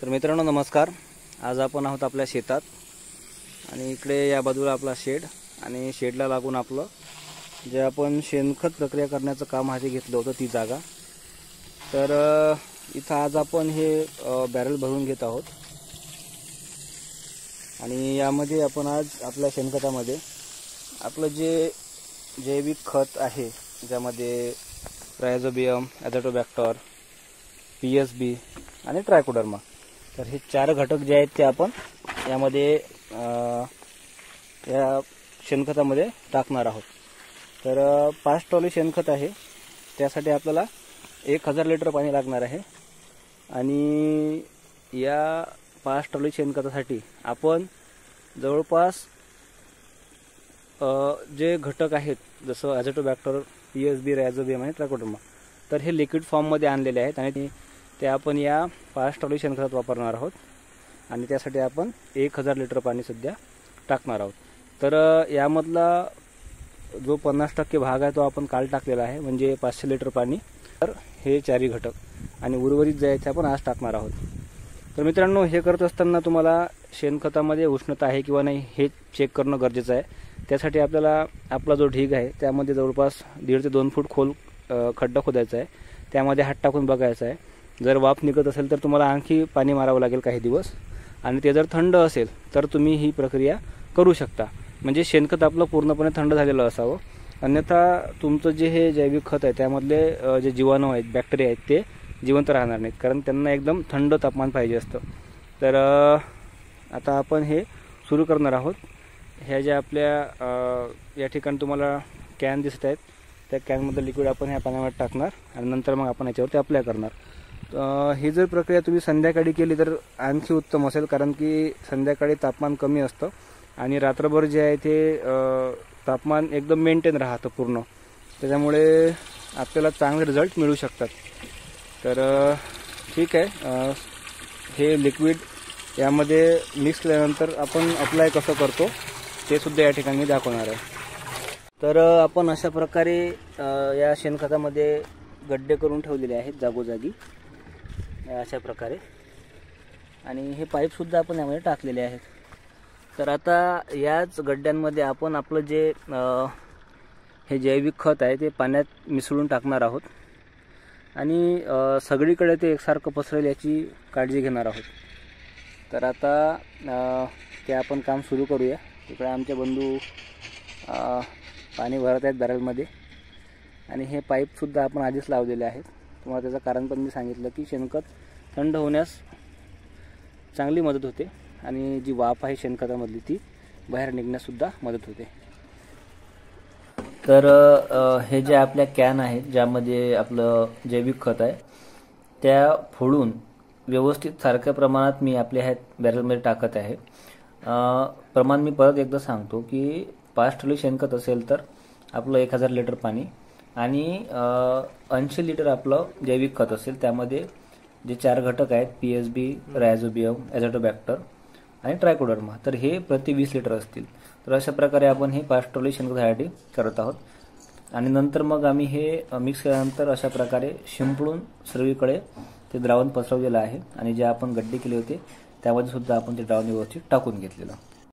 तर मित्रांनो नमस्कार। आज आपण आहोत आपल्या शेतात आणि इकडे या बाजूला आपला शेड आणि शेडला लागून आपलं जे आपण शेणखत प्रक्रिया करण्याचं काम हाती घेतलं होतं ती जागा। तर इथं आज आपण हे बॅरल भरून घेत आहोत आणि यामध्ये आपण आज आपल्या शेणखतामध्ये आपलं जे जैविक खत आहे ज्यामध्ये रायझोबियम, ॲझोटोबॅक्टर, पीएसबी आणि ट्रायकोडर्मा, तर हे 4 घटक जे आहेत ते आपण यामध्ये या शेणखतामध्ये टाकणार आहोत। तर 5 ट्रॉली शेणखत आहे, त्यासाठी आपल्याला 1000 लिटर पाणी लागणार आहे आणि या 5 ट्रॉली शेणखतासाठी आपण जवळपास जे घटक आहेत जसं ॲझोटोबॅक्टर, पीएसबी, रायझोबियम आणि ट्रायकोडर्मा, तर हे लिक्विड फॉर्ममध्ये आणलेले आहेत आणि ते आपण या 5 ट्रॉली शेणखतात वापरणार आहोत आणि त्यासाठी आपण 1000 लिटर पाणी सध्या टाकणार आहोत। तर यामधला जो 50% भाग आहे तो आपण काल टाकलेला आहे, म्हणजे 500 लिटर पाणी। तर हे 4 घटक आणि उर्वरित जे आहे ते आपण आज टाकणार आहोत। तर मित्रांनो, हे करत असताना तुम्हाला शेणखतामध्ये उष्णता आहे किंवा नाही हे चेक करणं गरजेचं आहे। त्यासाठी आपल्याला आपला जो ढीग आहे त्यामध्ये जवळपास 1.5 ते 2 फूट खोल खड्डा खोदायचा आहे, त्यामध्ये हात टाकून बघायचा आहे। जर वाफ निघत असेल तर तुम्हाला आणखी पाणी मारावं लागेल काही दिवस, आणि ते जर थंड असेल तर तुम्ही ही प्रक्रिया करू शकता, म्हणजे शेणखत आपलं पूर्णपणे थंड झालेलं असावं। अन्यथा तुमचं जे हे जैविक खत आहे त्यामधले जे जीवाणू आहेत, बॅक्टेरिया आहेत, ते जिवंत राहणार नाहीत, कारण त्यांना एकदम थंड तापमान पाहिजे असतं। तर आता आपण हे सुरू करणार आहोत। ह्या ज्या आपल्या या ठिकाणी तुम्हाला कॅन दिसत आहेत, त्या कॅनमधलं लिक्विड आपण ह्या पाण्यामध्ये टाकणार आणि नंतर मग आपण याच्यावरती अप्लाय करणार। ही जर प्रक्रिया तुम्ही संध्याकाळी केली तर आणखी उत्तम असेल, कारण की संध्याकाळी तापमान कमी असतं आणि रात्रभर जे आहे ते तापमान एकदम मेंटेन राहतं पूर्ण, त्याच्यामुळे आपल्याला चांगले रिझल्ट मिळू शकतात। तर ठीक आहे, हे लिक्विड यामध्ये मिक्स केल्यानंतर आपण अप्लाय कसं करतो ते सुद्धा या ठिकाणी दाखवणार आहे। तर आपण अशा प्रकारे या शेणखतामध्ये गड्डे करून ठेवलेले आहेत जागोजागी अशा प्रकारे, आणि हे पाईपसुद्धा आपण यामध्ये टाकलेले आहेत। तर आता याच गड्ड्यांमध्ये आपण आपलं जे हे जैविक खत आहे ते पाण्यात मिसळून टाकणार आहोत आणि सगळीकडे ते एकसारखं पसरेल याची काळजी घेणार आहोत। तर आता ते आपण काम सुरू करूया। तिकडे आमचे बंधू पाणी भरत आहेत बॅरलमध्ये आणि हे पाईपसुद्धा आपण आधीच लावलेले आहेत। तुम्हाला त्याचं कारण पण मी सांगितलं की शेणखत थंड होण्यास चांगली मदत होते आणि जी वाफ आहे शेणखतामधली ती बाहेर निघण्याससुद्धा मदत होते। तर हे जे आपल्या कॅन आहेत ज्यामध्ये आपलं जैविक खत आहे त्या फोडून व्यवस्थित सारख्या प्रमाणात मी आपल्या ह्या बॅरलमध्ये टाकत आहे। प्रमाण मी परत एकदा सांगतो की 5 ट्रॉली शेणखत असेल तर आपलं 1000 लिटर पाणी आणि 80 लिटर आपलं जैविक खत असेल, त्यामध्ये जे 4 घटक आहेत पीएसबी, रायझोबियम, ॲझोटोबॅक्टर आणि ट्रायकोडर्मा, तर हे प्रति 20 लिटर असतील। तर अशा प्रकारे आपण हे 5 ट्रॉली शेणखतासाठी करत आहोत आणि नंतर मग आम्ही हे मिक्स केल्यानंतर अशा प्रकारे शिंपडून सर्वीकडे ते द्रावण पसरवलेलं आहे आणि जे आपण गड्डे केले होते त्यामध्ये सुद्धा आपण ते द्रावण व्यवस्थित टाकून घेतलेलं।